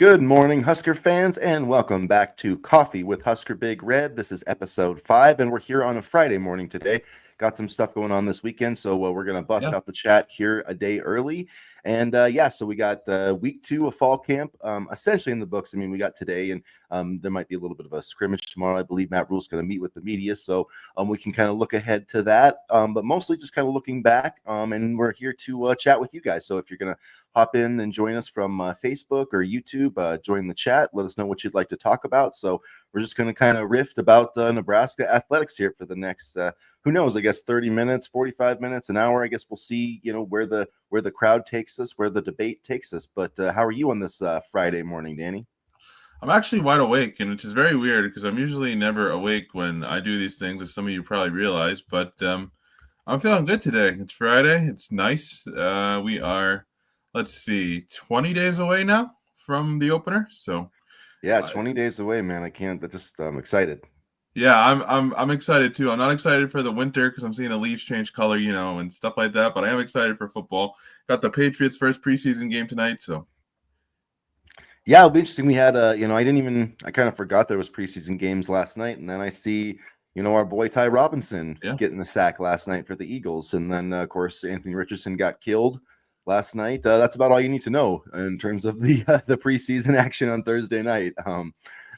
Good morning, Husker fans, and welcome back to Coffee with Husker Big Red. This is episode 5, and we're here on a Friday morning today. Got some stuff going on this weekend, so we're going to bust out the chat here a day early. And so we got week 2 of fall camp essentially in the books. I mean, we got today, and there might be a little bit of a scrimmage tomorrow. I believe Matt Rhule's going to meet with the media, so we can kind of look ahead to that, but mostly just kind of looking back, and we're here to chat with you guys. So if you're going to hop in and join us from Facebook or YouTube, join the chat, let us know what you'd like to talk about. So we're just going to kind of riff about Nebraska athletics here for the next who knows, I guess 30 minutes, 45 minutes, an hour. I guess we'll see, where the crowd takes us, where the debate takes us. But how are you on this Friday morning, Danny? I'm actually wide awake, and which is very weird because I'm usually never awake when I do these things, as some of you probably realize. But I'm feeling good today. It's Friday. It's nice. We are, 20 days away now from the opener. So yeah, 20 days away, man. I'm excited. Yeah, I'm excited too. I'm not excited for the winter because I'm seeing the leaves change color, and stuff like that. But I am excited for football. Got the Patriots' first preseason game tonight, so. Yeah, it'll be interesting. We had I kind of forgot there was preseason games last night, and then I see, our boy Ty Robinson getting the sack last night for the Eagles, and then of course Anthony Richardson got killed last night. That's about all you need to know in terms of the preseason action on Thursday night.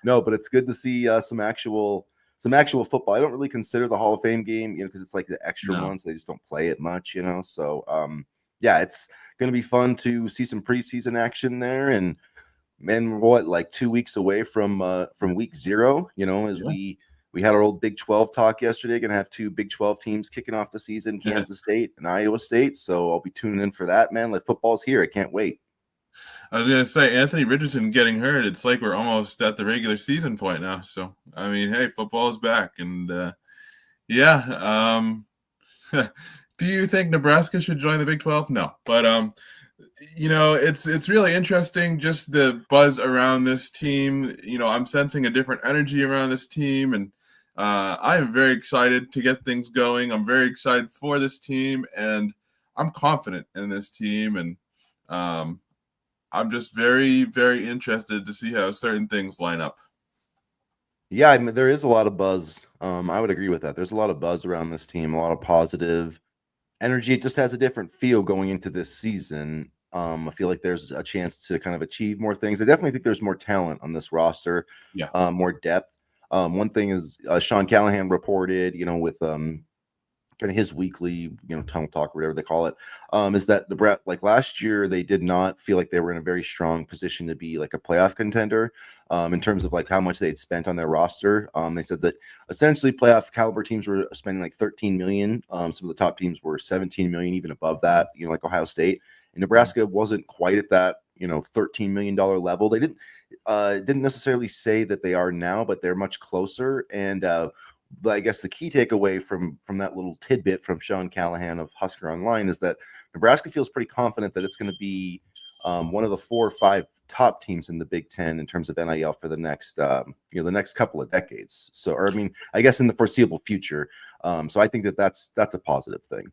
No, but it's good to see some actual football. I don't really consider the Hall of Fame game, because it's like the extra ones. They just don't play it much, So it's going to be fun to see some preseason action there, and what, like 2 weeks away from week 0, we had our old Big 12 talk yesterday. Going to have 2 Big 12 teams kicking off the season, Kansas State and Iowa State. So I'll be tuning in for that, man. Like, football's here. I can't wait. I was going to say, Anthony Richardson getting hurt, it's like we're almost at the regular season point now. So, I mean, hey, football is back. And, do you think Nebraska should join the Big 12? No. But, it's really interesting, just the buzz around this team. I'm sensing a different energy around this team. And I am very excited to get things going. I'm very excited for this team. And I'm confident in this team. And I'm just very, very interested to see how certain things line up. Yeah, I mean, there is a lot of buzz. I would agree with that. There's a lot of buzz around this team, a lot of positive energy. It just has a different feel going into this season. I feel like there's a chance to kind of achieve more things. I definitely think there's more talent on this roster, more depth. One thing is Sean Callahan reported, with kind of his weekly, tunnel talk or whatever they call it, is that like last year, they did not feel like they were in a very strong position to be like a playoff contender in terms of like how much they'd spent on their roster. They said that essentially playoff caliber teams were spending like 13 million. Some of the top teams were 17 million, even above that, like Ohio State. And Nebraska wasn't quite at that, $13 million level. They didn't necessarily say that they are now, but they're much closer. And I guess the key takeaway from that little tidbit from Sean Callahan of Husker Online is that Nebraska feels pretty confident that it's going to be one of the 4 or 5 top teams in the Big Ten in terms of NIL for the next the next couple of decades. So, or I mean, I guess in the foreseeable future. So I think that's a positive thing.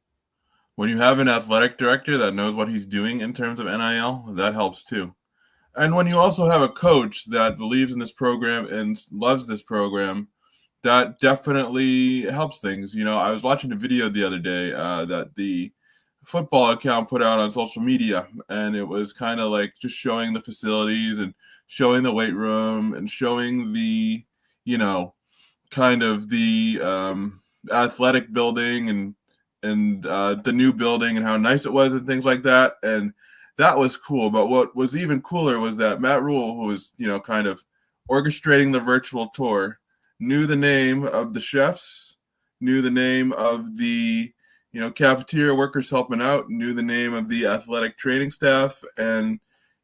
When you have an athletic director that knows what he's doing in terms of NIL, that helps too. And when you also have a coach that believes in this program and loves this program, that definitely helps things. I was watching a video the other day that the football account put out on social media, and it was kind of like just showing the facilities and showing the weight room and showing the, kind of the athletic building and the new building and how nice it was and things like that. And that was cool. But what was even cooler was that Matt Rhule, who was, kind of orchestrating the virtual tour, knew the name of the chefs, knew the name of the, cafeteria workers helping out, knew the name of the athletic training staff, and,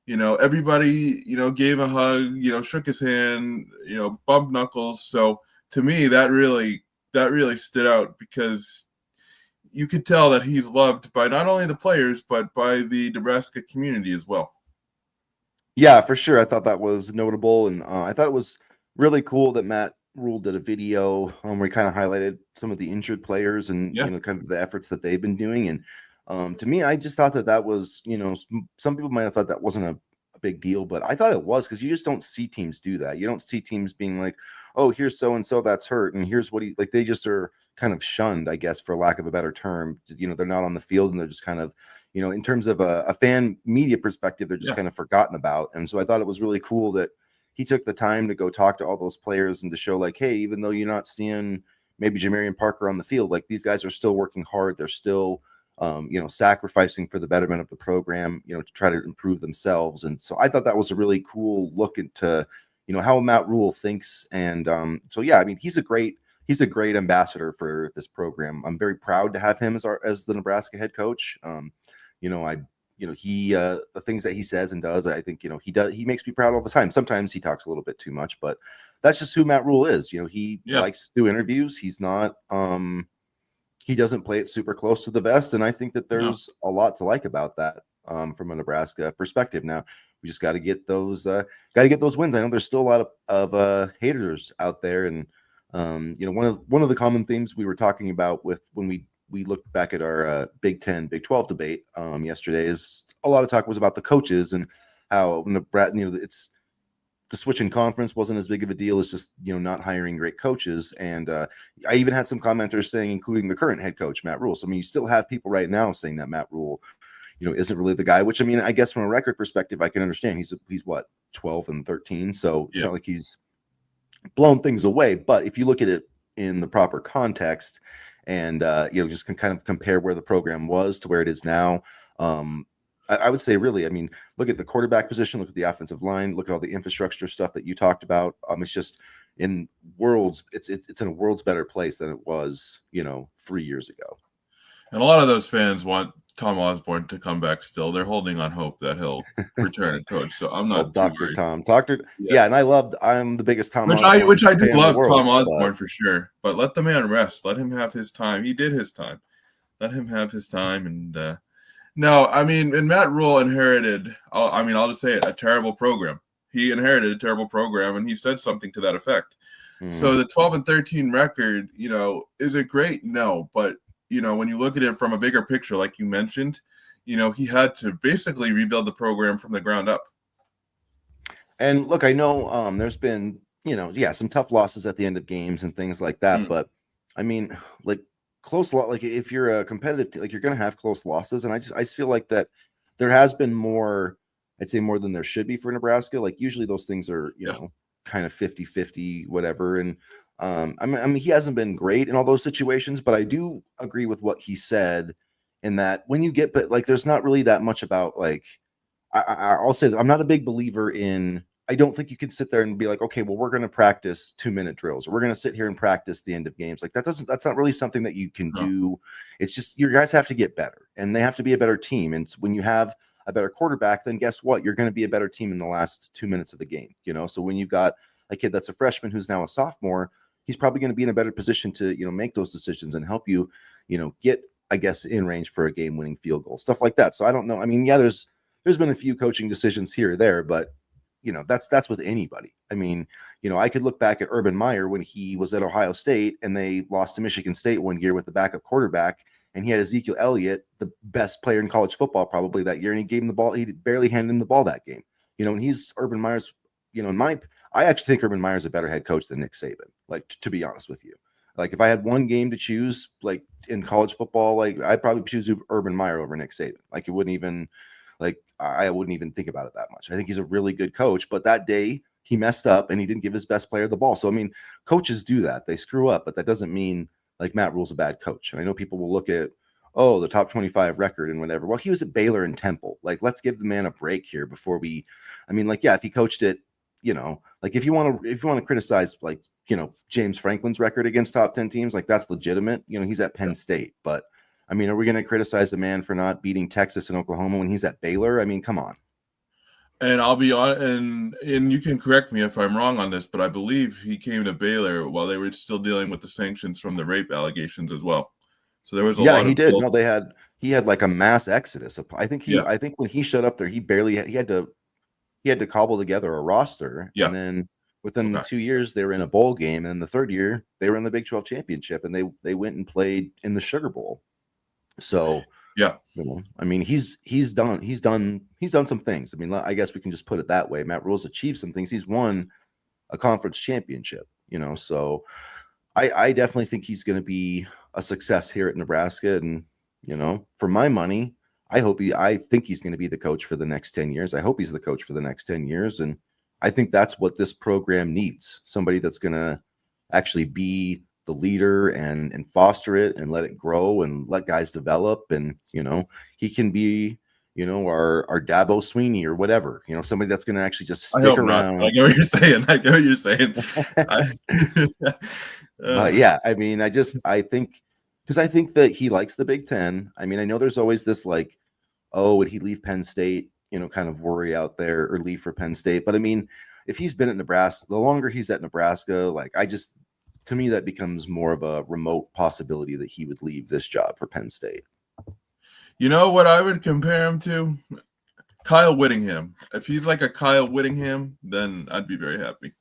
everybody, gave a hug, shook his hand, bumped knuckles. So to me, that really stood out because you could tell that he's loved by not only the players, but by the Nebraska community as well. Yeah, for sure. I thought that was notable, and I thought it was really cool that Matt Rhule did a video where he kind of highlighted some of the injured players and kind of the efforts that they've been doing. And to me, I just thought that was, some people might have thought that wasn't a big deal, but I thought it was because you just don't see teams do that. You don't see teams being like, oh, here's so and so that's hurt, and here's what he like. They just are kind of shunned, I guess, for lack of a better term. They're not on the field, and they're just kind of, in terms of a fan media perspective, they're just kind of forgotten about. And so I thought it was really cool that he took the time to go talk to all those players and to show like, hey, even though you're not seeing maybe Jamarian Parker on the field, like these guys are still working hard. They're still sacrificing for the betterment of the program, to try to improve themselves. And so I thought that was a really cool look into, how Matt Rhule thinks. And so, yeah, I mean, he's a great ambassador for this program. I'm very proud to have him as the Nebraska head coach. He the things that he says and does, I think, he makes me proud all the time. Sometimes he talks a little bit too much, but that's just who Matt Rhule is. He likes to do interviews. He's not, he doesn't play it super close to the vest. And I think that there's a lot to like about that from a Nebraska perspective. Now we just got to get those wins. I know there's still a lot of haters out there. And, one of the common themes we were talking about when we looked back at our Big 10, Big 12 debate yesterday is a lot of talk was about the coaches and how it's the switch in conference wasn't as big of a deal as just, not hiring great coaches. And I even had some commenters saying, including the current head coach, Matt Rhule. So, I mean, you still have people right now saying that Matt Rhule, isn't really the guy, which, I mean, I guess from a record perspective, I can understand. He's what, 12-13. So it's not like he's blown things away. But if you look at it in the proper context and, just can kind of compare where the program was to where it is now, I would say really, I mean, look at the quarterback position, look at the offensive line, look at all the infrastructure stuff that you talked about. It's just in worlds, it's in a world's better place than it was, 3 years ago. And a lot of those fans want Tom Osborne to come back still. They're holding on hope that he'll return and coach. So I'm not Dr. Tom. And I'm the biggest Tom Osborne which I do love world, Tom Osborne for sure. But let the man rest. Let him have his time. He did his time. Let him have his time. And no, I mean, and Matt Rhule inherited, I'll just say it, a terrible program. He inherited a terrible program, and he said something to that effect. Mm-hmm. So the 12-13 record, is it great? No, but when you look at it from a bigger picture, like you mentioned, he had to basically rebuild the program from the ground up. And look, I know there's been, some tough losses at the end of games and things like that. But I mean, like if you're a competitive, like you're going to have close losses. And I just feel like that there has been more, I'd say more than there should be for Nebraska. Like usually those things are, kind of 50-50, whatever. And I mean, he hasn't been great in all those situations, but I do agree with what he said in that when you get, but like, there's not really that much about like, I'll say that I'm not a big believer in, I don't think you can sit there and be like, okay, well, we're going to practice 2-minute drills, or we're going to sit here and practice the end of games. Like that's not really something that you can do. It's just, your guys have to get better and they have to be a better team. And when you have a better quarterback, then guess what? You're going to be a better team in the last 2 minutes of the game. So when you've got a kid that's a freshman who's now a sophomore, he's probably going to be in a better position to, make those decisions and help you, get, I guess, in range for a game-winning field goal, stuff like that. So I don't know. I mean, yeah, there's been a few coaching decisions here or there, but that's with anybody. I mean, I could look back at Urban Meyer when he was at Ohio State and they lost to Michigan State one year with the backup quarterback, and he had Ezekiel Elliott, the best player in college football probably that year, and he gave him the ball. He barely handed him the ball that game. And he's Urban Meyer's, I actually think Urban Meyer's a better head coach than Nick Saban, like, to be honest with you. Like, if I had one game to choose, like, in college football, like, I'd probably choose Urban Meyer over Nick Saban. Like, I wouldn't even think about it that much. I think he's a really good coach, but that day he messed up and he didn't give his best player the ball. So, I mean, coaches do that. They screw up, but that doesn't mean, like, Matt Rhule's a bad coach. And I know people will look at, the top 25 record and whatever. Well, he was at Baylor and Temple. Like, let's give the man a break here before if he coached it, like, if you want to criticize, like, James Franklin's record against top 10 teams, like, that's legitimate. He's at Penn State, but I mean, are we going to criticize a man for not beating Texas and Oklahoma when he's at Baylor? I mean, come on. And I'll be on, and you can correct me if I'm wrong on this, but I believe he came to Baylor while they were still dealing with the sanctions from the rape allegations as well. So there was a lot. Yeah, he did. No, he had like a mass exodus. I think when he showed up there, he had to cobble together a roster. Yeah. And then within 2 years, they were in a bowl game. And the third year, they were in the Big 12 championship, and they went and played in the Sugar Bowl. So, Yeah. I mean, he's done some things. I mean, I guess we can just put it that way. Matt Rhule's achieved some things. He's won a conference championship, so I definitely think he's going to be a success here at Nebraska. And, for my money, I think he's going to be the coach for the next 10 years. I hope he's the coach for the next 10 years. And I think that's what this program needs. Somebody that's going to actually be the leader and foster it and let it grow and let guys develop. And, he can be, our Dabo Sweeney or whatever, somebody that's going to actually just I stick hope not. I around. get what you're saying. I get what you're saying. I, But yeah, I mean, I think because I think that he likes the Big Ten. I mean, I know there's always this like, oh, would he leave Penn State? Kind of worry out there or leave for Penn State. But I mean, if he's been at Nebraska, the longer he's at Nebraska, like to me, that becomes more of a remote possibility that he would leave this job for Penn State. You know what I would compare him to? Kyle Whittingham. If he's like a Kyle Whittingham, then I'd be very happy.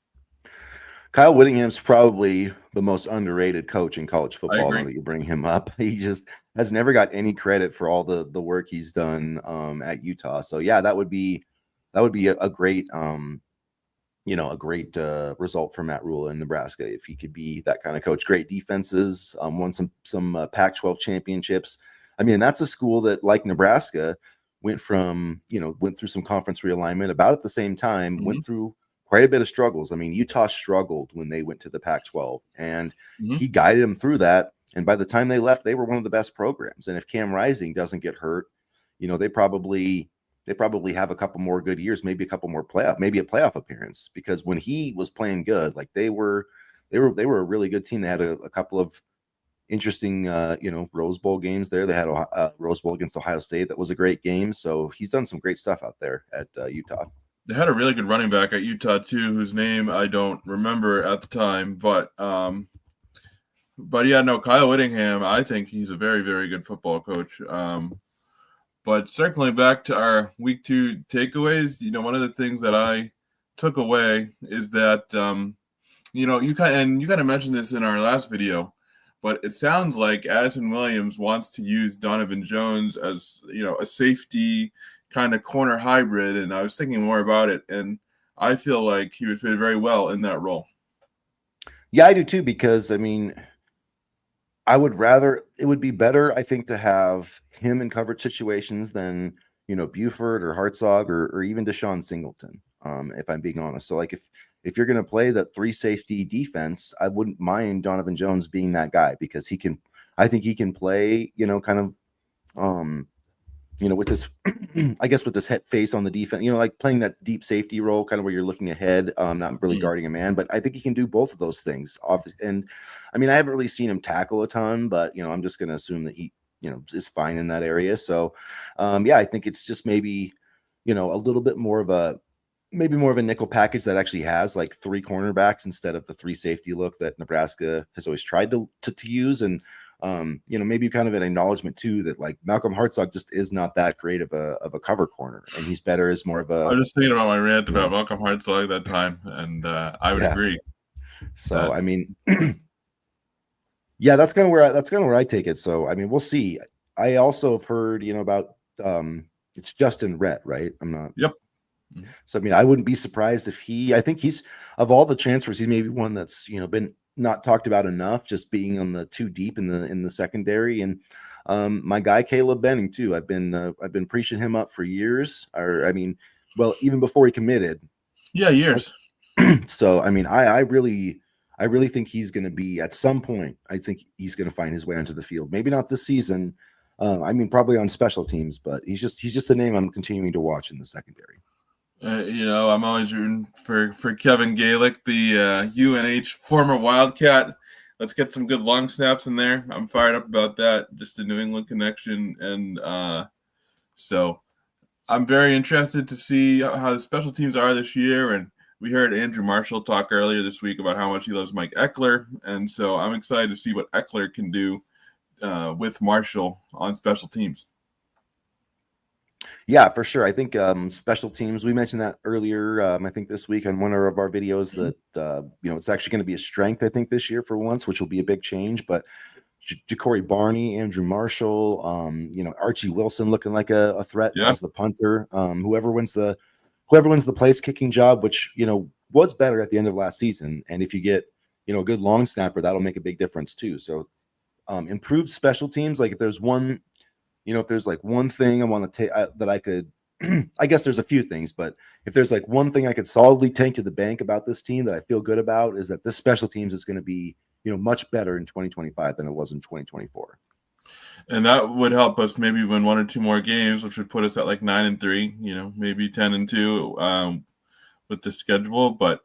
Kyle Whittingham's probably the most underrated coach in college football. Now that you bring him up, he just has never got any credit for all the work he's done at Utah. So yeah, that would be a great a great result for Matt Rhule in Nebraska if he could be that kind of coach. Great defenses, won some Pac-12 championships. I mean, that's a school that, like Nebraska, went through some conference realignment about at the same time, went through quite a bit of struggles. I mean, Utah struggled when they went to the Pac-12, and he guided them through that. And by the time they left, they were one of the best programs. And if Cam Rising doesn't get hurt, they probably have a couple more good years, maybe a couple more maybe a playoff appearance. Because when he was playing good, like they were a really good team. They had a couple of interesting, Rose Bowl games there. They had a Rose Bowl against Ohio State. That was a great game. So he's done some great stuff out there at Utah. They had a really good running back at Utah too, whose name I don't remember at the time, but yeah, no, Kyle Whittingham, I think he's a very, very good football coach. But circling back to our week 2 takeaways, one of the things that I took away is that you kind of mentioned this in our last video, but it sounds like Addison Williams wants to use Donovan Jones as a safety kind of corner hybrid, and I was thinking more about it, and I feel like he would fit very well in that role. Yeah, I do too, because I mean, it would be better, I think, to have him in coverage situations than Buford or Hartzog or even Deshaun Singleton, if I'm being honest. So like if you're going to play that 3 safety defense, I wouldn't mind Donovan Jones being that guy, because I think he can play kind of with this, I guess, with this head face on the defense, like playing that deep safety role, kind of where you're looking ahead, not really guarding a man. But I think he can do both of those things. And I mean, I haven't really seen him tackle a ton, but I'm just going to assume that he, is fine in that area. So, yeah, I think it's just maybe, a little bit more of a nickel package that actually has like 3 cornerbacks instead of the 3 safety look that Nebraska has always tried to use. And maybe kind of an acknowledgement too that like Malcolm Hartzog just is not that great of a cover corner, and he's better as more of a. I was just thinking about my rant about Malcolm Hartzog that time, and I would agree. So I mean, yeah, that's kind of where I take it. So I mean, we'll see. I also have heard about it's Justin Rhett, right? I'm not. Yep. So I mean, I wouldn't be surprised if I think he's, of all the transfers, he's maybe one that's been not talked about enough, just being on the too deep in the secondary. And my guy Caleb Benning too. I've been preaching him up for years, or I mean, well, even before he committed. Yeah, years. So I mean, I really think he's going to be, at some point, I think he's going to find his way onto the field. Maybe not this season. I mean, probably on special teams, but he's just a name I'm continuing to watch in the secondary. I'm always rooting for Kevin Galick, the UNH former Wildcat. Let's get some good long snaps in there. I'm fired up about that. Just a New England connection. And so I'm very interested to see how the special teams are this year. And we heard Andrew Marshall talk earlier this week about how much he loves Mike Eckler. And so I'm excited to see what Eckler can do with Marshall on special teams. Yeah, for sure. I think special teams, we mentioned that earlier, I think this week on one of our videos, that it's actually going to be a strength, I think, this year for once, which will be a big change. But Ja'Cory Barney, Andrew Marshall, Archie Wilson looking like a threat Yeah. as the punter. Whoever wins the place kicking job, which was better at the end of last season, and if you get a good long snapper, that'll make a big difference too. So improved special teams. Like if there's one thing I want to take that I could, I guess there's a few things, but if there's like one thing I could solidly take to the bank about this team that I feel good about is that this special teams is going to be much better in 2025 than it was in 2024. And that would help us maybe win 1 or 2 more games, which would put us at like 9-3, maybe 10-2 with the schedule. But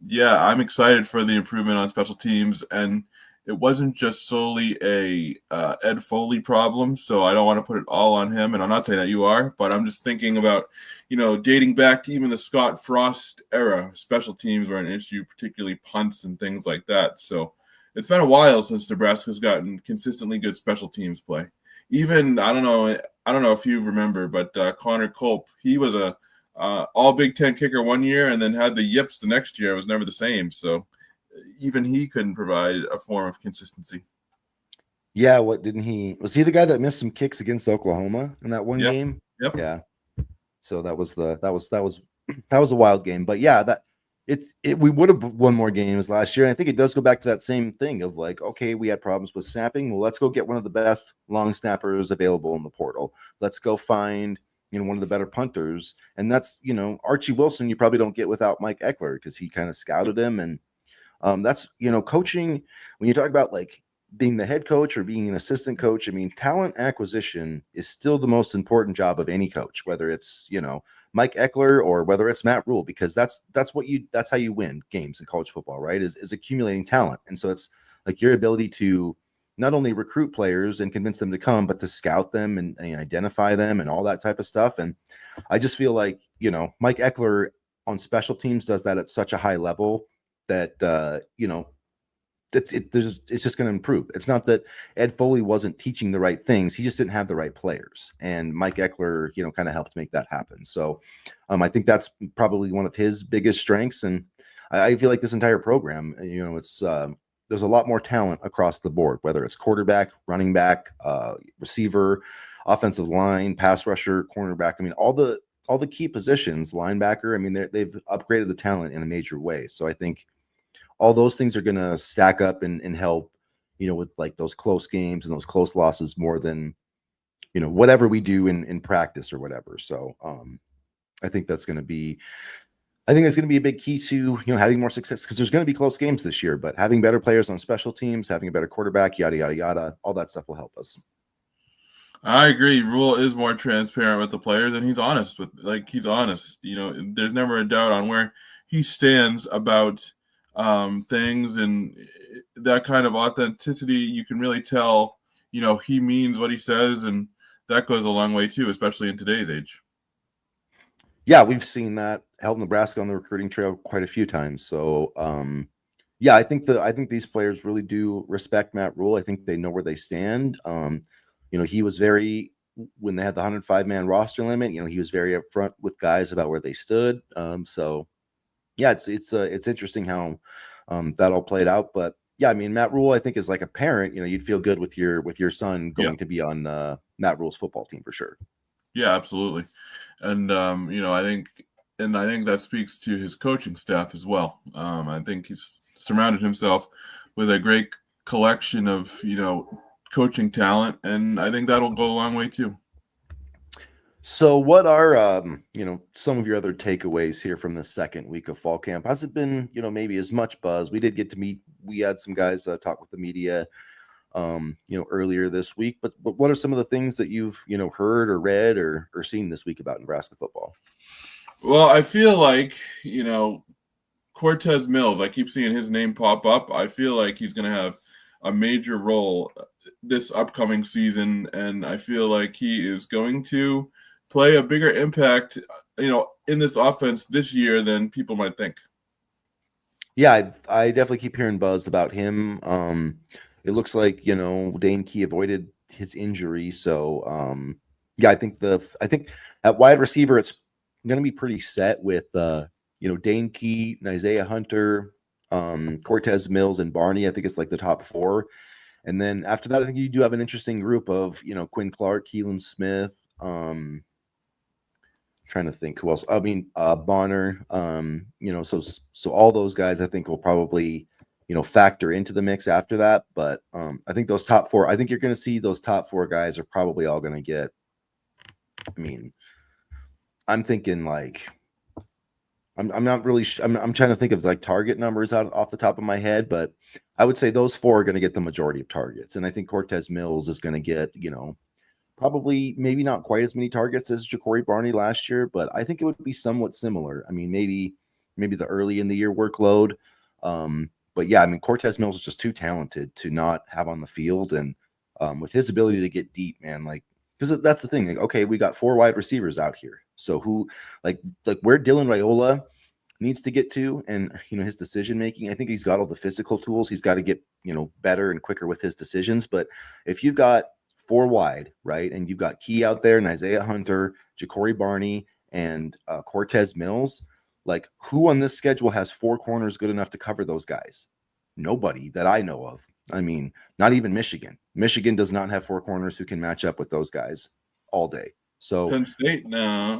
yeah, I'm excited for the improvement on special teams. And it wasn't just solely a Ed Foley problem, so I don't want to put it all on him. And I'm not saying that you are, but I'm just thinking about, dating back to even the Scott Frost era, special teams were an issue, particularly punts and things like that. So it's been a while since Nebraska's gotten consistently good special teams play. Even I don't know if you remember, but Connor Culp, he was a all Big Ten kicker one year and then had the yips the next year. It was never the same. So even he couldn't provide a form of consistency. Yeah, was he the guy that missed some kicks against Oklahoma in that one game? Yep. Yeah. So that was a wild game. But yeah, we would have won more games last year. And I think it does go back to that same thing of like, okay, we had problems with snapping. Well, let's go get one of the best long snappers available in the portal. Let's go find one of the better punters. And that's, Archie Wilson, you probably don't get without Mike Eckler because he kind of scouted him. And that's, coaching, when you talk about like being the head coach or being an assistant coach, I mean, talent acquisition is still the most important job of any coach, whether it's, Mike Eckler or whether it's Matt Rhule, because that's how you win games in college football, right? Is accumulating talent. And so it's like your ability to not only recruit players and convince them to come, but to scout them and identify them and all that type of stuff. And I just feel like, Mike Eckler on special teams does that at such a high level that it's just going to improve. It's not that Ed Foley wasn't teaching the right things; he just didn't have the right players. And Mike Eckler, kind of helped make that happen. So, I think that's probably one of his biggest strengths. And I feel like this entire program, it's there's a lot more talent across the board, whether it's quarterback, running back, receiver, offensive line, pass rusher, cornerback. I mean, all the key positions, linebacker. I mean, they've upgraded the talent in a major way. So I think all those things are going to stack up and help, with like those close games and those close losses more than, whatever we do in practice or whatever. So I think that's going to be a big key to, having more success, because there's going to be close games this year, but having better players on special teams, having a better quarterback, yada, yada, yada, all that stuff will help us. I agree. Rhule is more transparent with the players, and he's honest. There's never a doubt on where he stands about things, and that kind of authenticity, you can really tell, he means what he says, and that goes a long way too, especially in today's age. Yeah, we've seen that help Nebraska on the recruiting trail quite a few times. So, yeah, I think these players really do respect Matt Rhule. I think they know where they stand. He was when they had the 105-man roster limit, he was very upfront with guys about where they stood. So yeah, it's interesting how that all played out. But yeah, I mean, Matt Rhule, I think, is like a parent. You'd feel good with your son going to be on Matt Rhule's football team for sure. Yeah, absolutely. And I think that speaks to his coaching staff as well. I think he's surrounded himself with a great collection of coaching talent, and I think that'll go a long way too. So what are some of your other takeaways here from the second week of fall camp? Has it been maybe as much buzz? We had some guys talk with the media earlier this week, but what are some of the things that you've heard or read or seen this week about Nebraska football? Well, I feel like Cortez Mills, I keep seeing his name pop up. I feel like he's going to have a major role this upcoming season, and I feel like he is going to play a bigger impact, in this offense this year than people might think. Yeah, I definitely keep hearing buzz about him. It looks like Dane Key avoided his injury, so yeah, I think at wide receiver it's going to be pretty set with Dane Key, Isaiah Hunter, Cortez Mills, and Barney. I think it's like the top four. And then after that, I think you do have an interesting group of, Quinn Clark, Keelan Smith, trying to think who else. I mean, Bonner, so all those guys I think will probably, factor into the mix after that. But I think those top four, I think you're going to see those top four guys are probably all going to get, I mean, I'm thinking like, I'm not really, I'm trying to think of like target numbers out off the top of my head, but I would say those four are going to get the majority of targets. And I think Cortez Mills is going to get, probably maybe not quite as many targets as Ja'Cory Barney last year, but I think it would be somewhat similar. I mean, maybe the early in the year workload. But yeah, I mean, Cortez Mills is just too talented to not have on the field. And with his ability to get deep, man, like, because that's the thing. Like, okay, we got 4 wide receivers out here. So who, like where Dylan Raiola needs to get to, and his decision making, I think he's got all the physical tools. He's got to get better and quicker with his decisions. But if you've got 4 wide, right, and you've got Key out there and Isaiah Hunter, Ja'Cory Barney, and Cortez Mills, like, who on this schedule has 4 corners good enough to cover those guys? Nobody that I know of. I mean, not even Michigan. Michigan does not have 4 corners who can match up with those guys all day. So Penn State, no.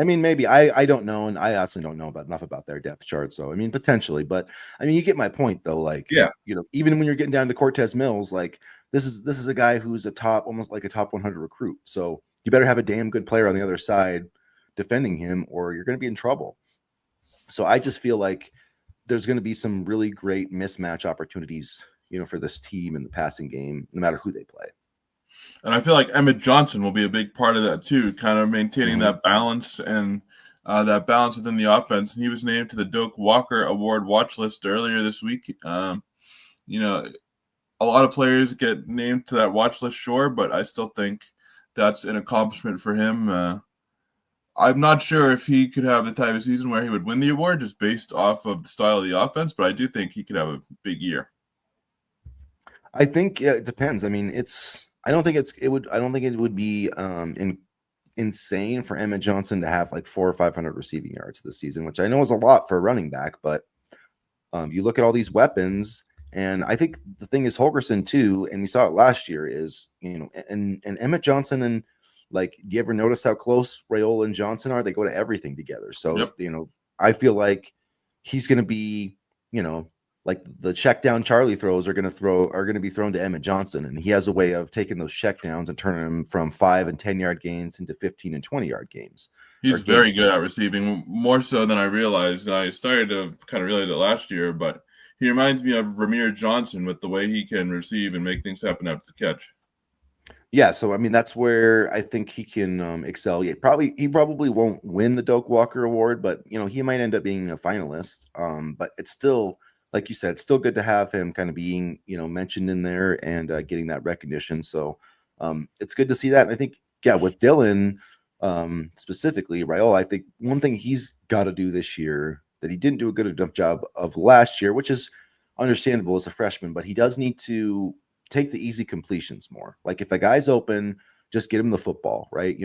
I mean, maybe I don't know, and I also don't know enough about their depth chart. So I mean, potentially, but I mean, you get my point though. Like, Yeah. Even when you're getting down to Cortez Mills, like this is a guy who's almost like a top 100 recruit. So you better have a damn good player on the other side defending him, or you're going to be in trouble. So I just feel like there's going to be some really great mismatch opportunities, for this team in the passing game, no matter who they play. And I feel like Emmett Johnson will be a big part of that too, kind of maintaining that balance and that balance within the offense. And he was named to the Doak Walker Award watch list earlier this week. A lot of players get named to that watch list, sure, but I still think that's an accomplishment for him. I'm not sure if he could have the type of season where he would win the award just based off of the style of the offense, but I do think he could have a big year. I think it depends. I mean, I don't think it would be insane for Emmett Johnson to have like 400 or 500 receiving yards this season, which I know is a lot for a running back, but you look at all these weapons, and I think the thing is Holgorsen too, and we saw it last year, is and Emmett Johnson, and like, do you ever notice how close Raiola and Johnson are? They go to everything together. So Yep. I feel like he's going to be, like the check down Charlie throws are going to be thrown to Emmett Johnson, and he has a way of taking those check downs and turning them from 5 and 10 yard gains into 15 and 20 yard games. He's very good at receiving, more so than I realized. I started to kind of realize it last year, but he reminds me of Ramir Johnson with the way he can receive and make things happen after the catch. Yeah, so I mean, that's where I think he can excel. He probably won't win the Doak Walker Award, but he might end up being a finalist. But it's still, like you said, it's still good to have him kind of being mentioned in there and getting that recognition. So it's good to see that. And I think, yeah, with Dylan specifically, Raiola, I think one thing he's got to do this year that he didn't do a good enough job of last year, which is understandable as a freshman, but he does need to take the easy completions more. Like, if a guy's open, just get him the football, right?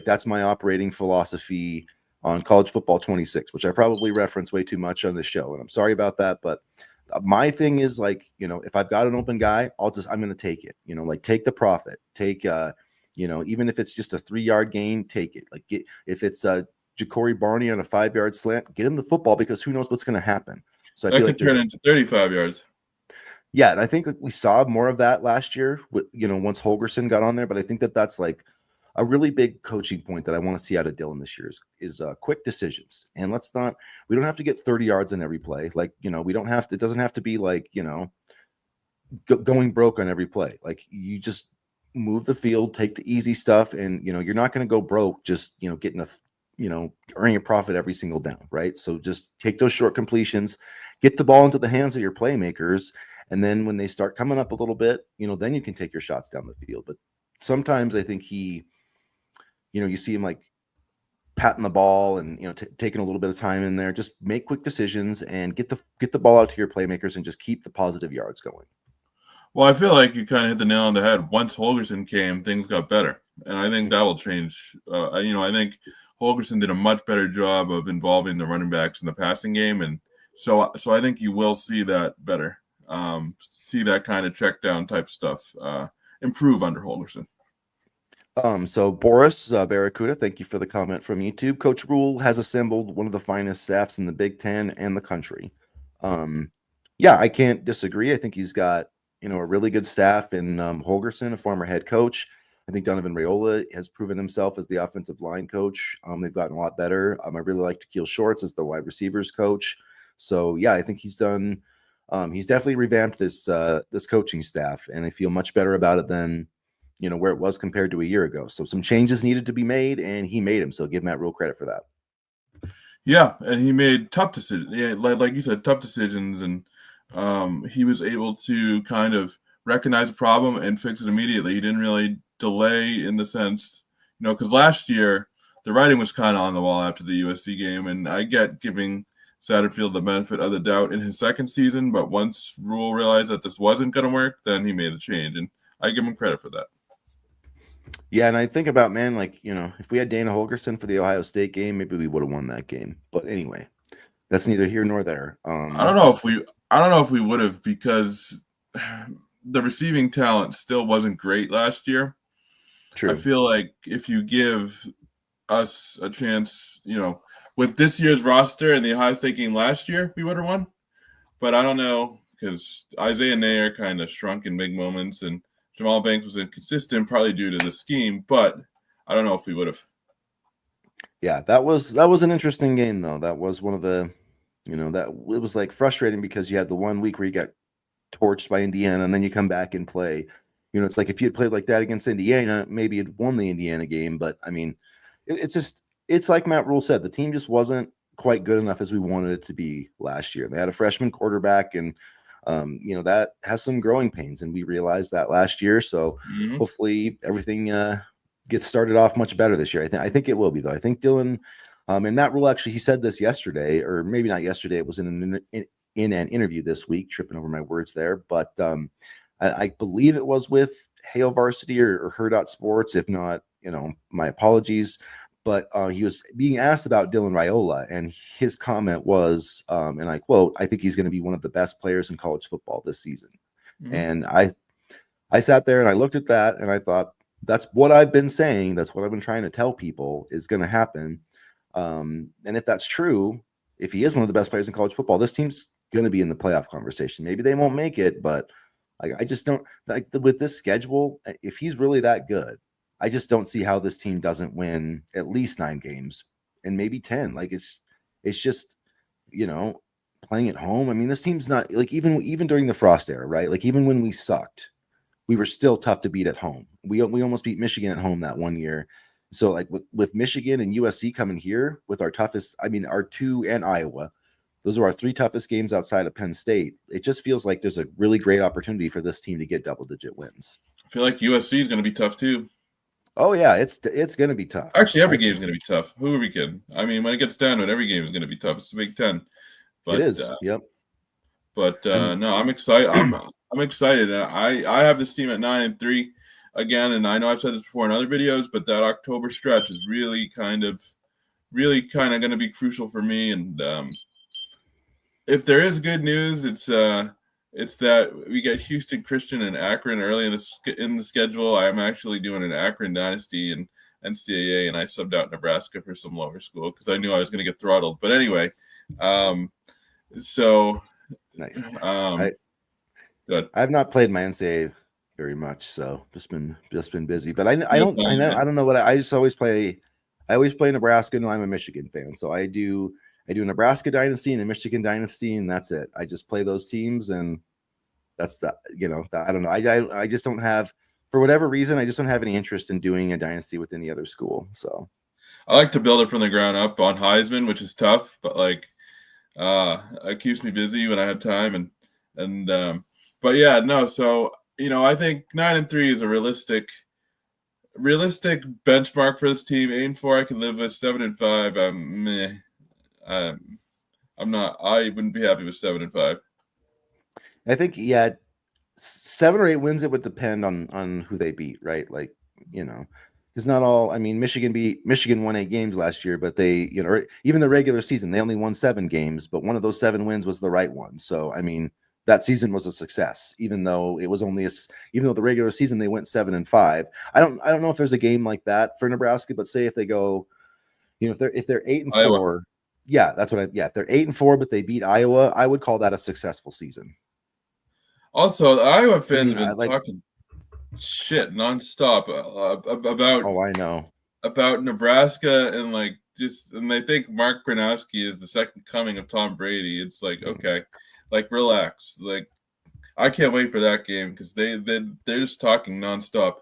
That's my operating philosophy on College Football 26, which I probably reference way too much on the show, and I'm sorry about that. But my thing is, like, if I've got an open guy, I'm going to take it. Take the profit. Take even if it's just a 3-yard gain, take it. Like, if it's Ja'Cory Barney on a 5-yard slant, get him the football, because who knows what's going to happen. So I feel like turn into 35 yards. Yeah, and I think we saw more of that last year with, once Holgorsen got on there. But I think that's like a really big coaching point that I want to see out of Dylan this year is quick decisions. And we don't have to get 30 yards in every play. Like, we don't have to, it doesn't have to be like, going broke on every play. Like, you just move the field, take the easy stuff, and, you're not going to go broke just, getting earning a profit every single down, right? So just take those short completions, get the ball into the hands of your playmakers. And then when they start coming up a little bit, then you can take your shots down the field. But sometimes I think you see him like patting the ball and, taking a little bit of time in there. Just make quick decisions and get the ball out to your playmakers and just keep the positive yards going. Well, I feel like you kind of hit the nail on the head. Once Holgorsen came, things got better. And I think that will change. I think Holgorsen did a much better job of involving the running backs in the passing game. And so I think you will see that better. see that kind of check down type stuff improve under Holgerson. So Boris Barracuda, thank you for the comment from YouTube. Coach Rhule has assembled one of the finest staffs in the Big Ten and the country. Yeah, I can't disagree. I think he's got a really good staff in Holgerson, a former head coach. I think Donovan Rhule has proven himself as the offensive line coach. They've gotten a lot better. I really like Takeel Shorts as the wide receivers coach. So yeah, I think he's done. He's definitely revamped this coaching staff, and I feel much better about it than where it was compared to a year ago. So some changes needed to be made, and he made them. So give Matt Rhule credit for that. Yeah, and he made tough decisions. Yeah, like you said, tough decisions, and he was able to kind of recognize a problem and fix it immediately. He didn't really delay in the sense, because last year the writing was kind of on the wall after the USC game, and I get giving Satterfield the benefit of the doubt in his second season, but once Rhule realized that this wasn't going to work, then he made the change, and I give him credit for that. Yeah, and I think about, man, like, if we had Dana Holgerson for the Ohio State game, maybe we would have won that game. But anyway, that's neither here nor there. I don't know if we would have, because the receiving talent still wasn't great last year. True. I feel like if you give us a chance, with this year's roster and the Ohio State game last year, we would have won. But I don't know, because Isaiah Nair kind of shrunk in big moments, and Jamal Banks was inconsistent, probably due to the scheme. But I don't know if we would have. Yeah, that was an interesting game, though. That was one of the, that it was like frustrating because you had the 1 week where you got torched by Indiana, and then you come back and play. It's like if you had played like that against Indiana, maybe you'd won the Indiana game. But I mean, it's like Matt Rhule said, the team just wasn't quite good enough as we wanted it to be last year. They had a freshman quarterback, and that has some growing pains, and we realized that last year. So hopefully everything gets started off much better this year. I think it will be, though. I think Dylan and Matt Rhule, actually, he said this yesterday, or maybe not yesterday. It was in an interview this week, tripping over my words there. But I believe it was with Hail Varsity or Her Sports. If not, my apologies. But he was being asked about Dylan Raiola, and his comment was, and I quote, "I think he's going to be one of the best players in college football this season." And I sat there and I looked at that and I thought, that's what I've been saying. That's what I've been trying to tell people is going to happen. And if that's true, if he is one of the best players in college football, this team's going to be in the playoff conversation. Maybe they won't make it, but I just don't like with this schedule. If he's really that good, I just don't see how this team doesn't win at least 9 games and maybe 10. Like it's just, playing at home. I mean, this team's not like even during the Frost era, right? Like even when we sucked, we were still tough to beat at home. We almost beat Michigan at home that one year. So like with Michigan and USC coming here with our toughest, our 2 and Iowa, those are our 3 toughest games outside of Penn State. It just feels like there's a really great opportunity for this team to get double-digit wins. I feel like USC is going to be tough too. Oh yeah, it's going to be tough. Actually, every game is going to be tough. Who are we kidding? I mean, when it gets down to it, every game is going to be tough. It's the Big Ten. But, it is. Yep. But no, I'm excited. I'm excited. I have this team at 9-3 again, and I know I've said this before in other videos, but that October stretch is really kind of going to be crucial for me. And if there is good news, it's that we get Houston Christian and Akron early in the schedule. I'm actually doing an Akron dynasty and NCAA, and I subbed out Nebraska for some lower school because I knew I was going to get throttled. But anyway, so nice. Good. I have not played my NCAA very much, so just been busy. But I don't know what I just always play. I always play Nebraska, and I'm a Michigan fan, so I do a Nebraska dynasty and a Michigan dynasty, and that's it. I just play those teams, and that's that. I don't know. I just don't have, for whatever reason, I just don't have any interest in doing a dynasty with any other school. So I like to build it from the ground up on Heisman, which is tough, but it keeps me busy when I have time, but yeah, no. So I think 9-3 is a realistic benchmark for this team. 8-4, I can live with. 7-5, I'm not. I wouldn't be happy with 7-5. I think 7 or 8 wins. It would depend on who they beat, right? Like because not all. Michigan won 8 games last year, but they even the regular season they only won 7 games, but one of those 7 wins was the right one. So that season was a success, even though it was only even though the regular season they went 7-5. I don't know if there's a game like that for Nebraska, but say if they go, if they're 8-4, Iowa. yeah, that's what if they're 8-4, but they beat Iowa, I would call that a successful season. Also, the Iowa fans have been like talking shit nonstop about. Oh, I know. About Nebraska and and they think Mark Gronowski is the second coming of Tom Brady. It's like, okay, relax. Like, I can't wait for that game because they're just talking nonstop.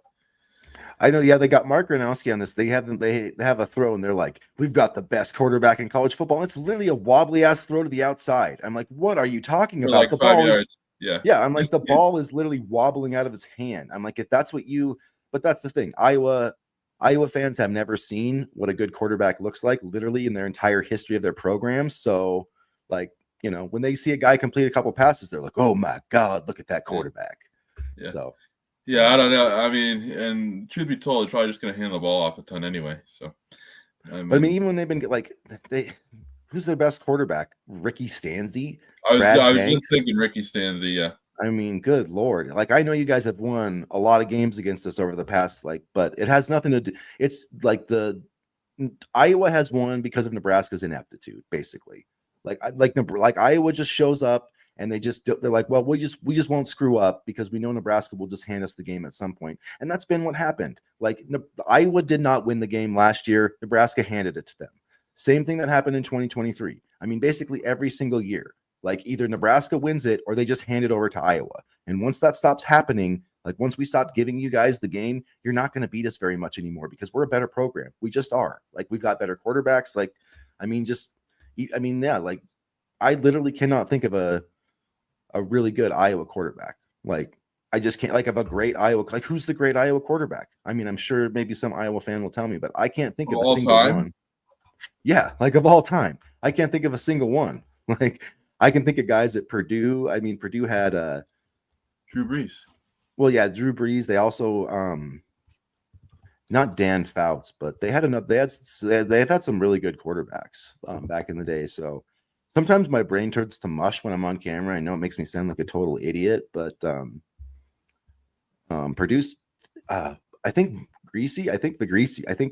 I know. Yeah, they got Mark Gronowski on this. They have a throw, and they're like, "We've got the best quarterback in college football." And it's literally a wobbly ass throw to the outside. I'm like, "What are you talking For about?" The 5 ball yards. is, yeah. I'm like, the ball is literally wobbling out of his hand. I'm like, if that's what but that's the thing. Iowa fans have never seen what a good quarterback looks like, literally in their entire history of their program. So, when they see a guy complete a couple passes, they're like, "Oh my God, look at that quarterback!" Yeah. So. Yeah, I don't know. I mean, and truth be told, they're probably just going to hand the ball off a ton anyway. So, but even when they've been who's their best quarterback? Ricky Stanzi? I was Banks? just thinking Ricky Stanzi. Yeah. I mean, good Lord. I know you guys have won a lot of games against us over the past, but it has nothing to do. It's like Iowa has won because of Nebraska's ineptitude, basically. Like Iowa just shows up and they're like, well, we just won't screw up because we know Nebraska will just hand us the game at some point. And that's been what happened. Iowa did not win the game last year. Nebraska handed it to them. Same thing that happened in 2023. I mean, basically every single year. Either Nebraska wins it or they just hand it over to Iowa. And once that stops happening, once we stop giving you guys the game, you're not going to beat us very much anymore because we're a better program. We just are. We've got better quarterbacks. I literally cannot think of a really good Iowa quarterback. I just can't of a great Iowa. Who's the great Iowa quarterback? I mean, I'm sure maybe some Iowa fan will tell me, but I can't think of a single one. Yeah, of all time, I can't think of a single one. I can think of guys at Purdue. I mean, Purdue had Drew Brees. Well, yeah, Drew Brees. They also not Dan Fouts, but they've had some really good quarterbacks back in the day. So sometimes my brain turns to mush when I'm on camera. I know it makes me sound like a total idiot, but Purdue's I think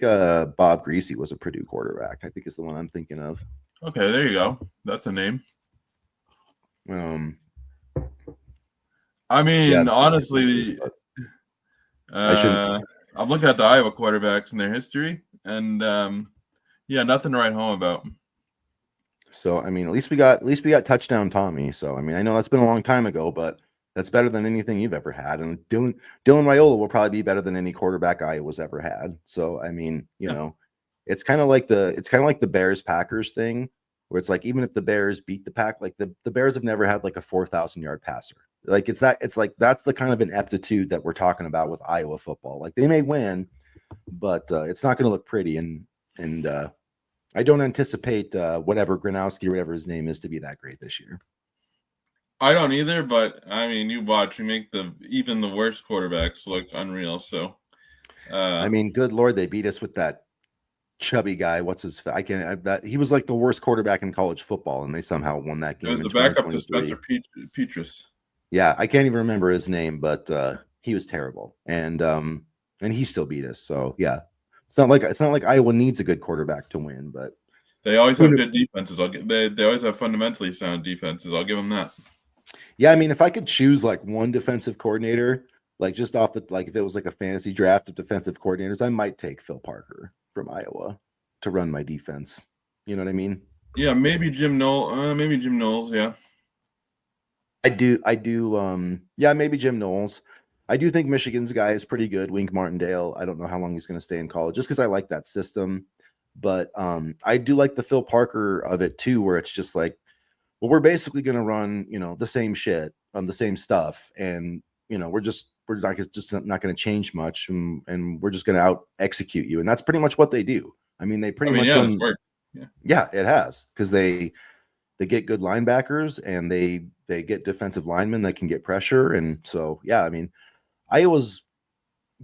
Bob Greasy was a Purdue quarterback. I think is the one I'm thinking of. Okay, there you go. That's a name. I mean, honestly, I'm looking at the Iowa quarterbacks and their history, and nothing to write home about. So I mean, at least we got touchdown Tommy. So I mean, I know that's been a long time ago, but that's better than anything you've ever had. And Dylan Rhule will probably be better than any quarterback Iowa's ever had. So I mean, it's kind of like the Bears Packers thing, where it's even if the Bears beat the Pack, the Bears have never had a 4,000 yard passer. That's the kind of ineptitude that we're talking about with Iowa football. They may win, but it's not going to look pretty. And I don't anticipate whatever Gronowski or whatever his name is to be that great this year. I don't either, but I mean, you watch, we make even the worst quarterbacks look unreal. So, I mean, good Lord, they beat us with that chubby guy. What's his? He was the worst quarterback in college football, and they somehow won that game. It was the backup to Spencer Petras. Yeah, I can't even remember his name, but he was terrible, and he still beat us. So yeah, it's not like Iowa needs a good quarterback to win, but they always have good defenses. They always have fundamentally sound defenses. I'll give them that. Yeah, I mean, if I could choose one defensive coordinator, just off the if it was a fantasy draft of defensive coordinators, I might take Phil Parker from Iowa to run my defense. You know what I mean? Yeah, maybe Jim Knowles. Maybe Jim Knowles. Yeah, I do. Yeah, maybe Jim Knowles. I do think Michigan's guy is pretty good. Wink Martindale. I don't know how long he's going to stay in college, just because I like that system. But I do like the Phil Parker of it too, where it's just well, we're basically going to run, the same shit, the same stuff, and we're not going to change much, and we're just going to out execute you, and that's pretty much what they do. I mean, they pretty much run. Yeah, it has, because they get good linebackers and they get defensive linemen that can get pressure, and so yeah, I mean, Iowa's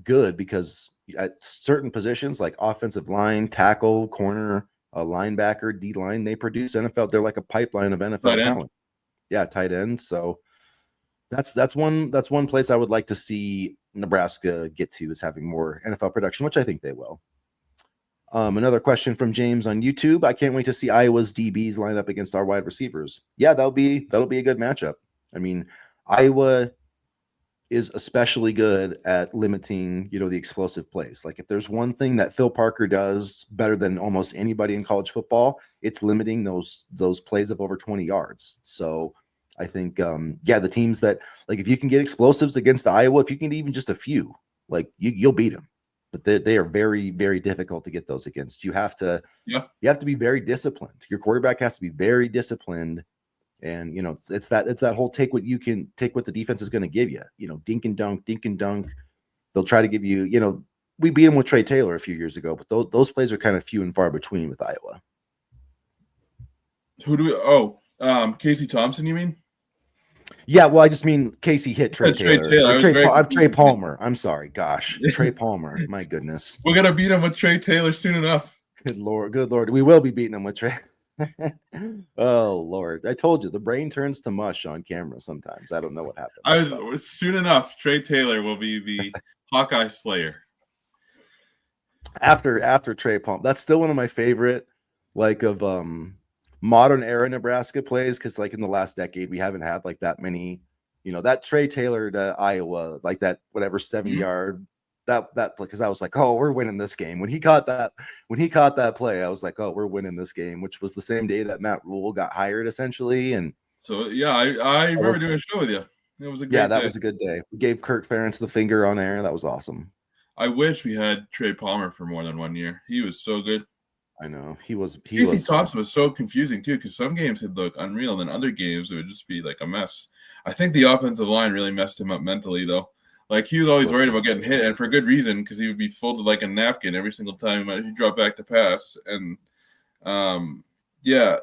good because at certain positions like offensive line, tackle, corner, linebacker, D line, they produce NFL. They're like a pipeline of NFL talent. Yeah, tight end. So That's one place I would like to see Nebraska get to, is having more NFL production, which I think they will. Another question from James on YouTube. I can't wait to see Iowa's DBs line up against our wide receivers. Yeah, that'll be a good matchup. I mean, Iowa is especially good at limiting, the explosive plays. Like, if there's one thing that Phil Parker does better than almost anybody in college football, it's limiting those plays of over 20 yards. So I think, the teams that, like, if you can get explosives against Iowa, if you can get even just a few, like, you'll beat them. But they are very, very difficult to get those against. You have to be very disciplined. Your quarterback has to be very disciplined. And it's that whole take what the defense is going to give you. Dink and dunk. They'll try to give you. We beat them with Trey Taylor a few years ago, but those plays are kind of few and far between with Iowa. Who do we? Casey Thompson, you mean? Yeah, well, I just mean Casey hit Trey Taylor. Trey Palmer. I'm sorry. Gosh, Trey Palmer. My goodness. We're gonna beat him with Trey Taylor soon enough. Good Lord. We will be beating him with Trey. Oh Lord, I told you, the brain turns to mush on camera sometimes. I don't know what happens. Soon enough, Trey Taylor will be the Hawkeye Slayer. After Trey Palm, that's still one of my favorite, like, of modern era Nebraska plays, because like in the last decade we haven't had like that many, that Trey Taylor to Iowa, like that whatever 70-yard. That because I was like, oh, we're winning this game. When he caught that play, I was like, oh, we're winning this game, which was the same day that Matt Rhule got hired, essentially. And so I remember doing a show with you. It was a great day. Was a good day. We gave Kirk Ferentz the finger on air. That was awesome. I wish we had Trey Palmer for more than 1 year. He was so good. I know he was. Casey Thompson was so confusing too, because some games would look unreal, and then other games it would just be like a mess. I think the offensive line really messed him up mentally, though. Like, he was always worried about getting hit, and for good reason, because he would be folded like a napkin every single time he dropped back to pass. And,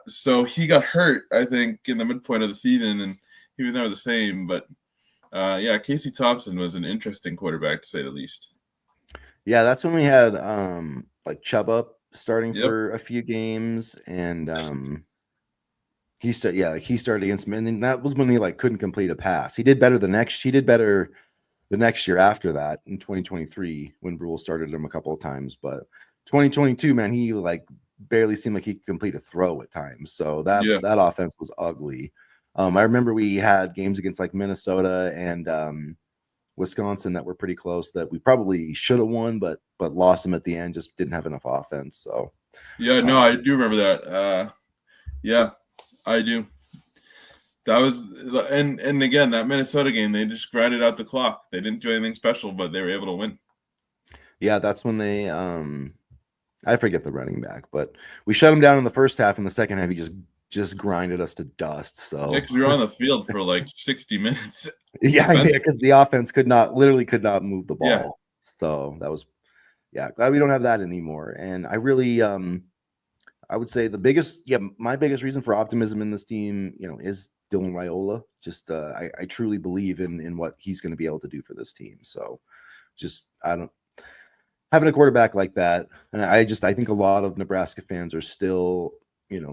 so he got hurt, I think, in the midpoint of the season, and he was never the same. But, Casey Thompson was an interesting quarterback, to say the least. Yeah, that's when we had, like, Chubb starting for a few games, and he started against me, and then that was when he, like, couldn't complete a pass. He did better the next year after that, in 2023, when Rhule started him a couple of times. But 2022, man, he like barely seemed like he could complete a throw at times. So that offense was ugly. I remember we had games against like Minnesota and Wisconsin that were pretty close, that we probably should have won, but lost them at the end. Just didn't have enough offense. So I do remember that. I do. That was, and again, that Minnesota game, they just grinded out the clock. They didn't do anything special, but they were able to win. Yeah, that's when they, I forget the running back, but we shut him down in the first half. In the second half, he just grinded us to dust. So because we were on the field for like 60 minutes. Because the offense could not move the ball. Yeah. So that was, glad we don't have that anymore. And I really, I would say my biggest reason for optimism in this team, is Dylan Rhule. Just I truly believe in what he's going to be able to do for this team. So having a quarterback like that, and I think a lot of Nebraska fans are still,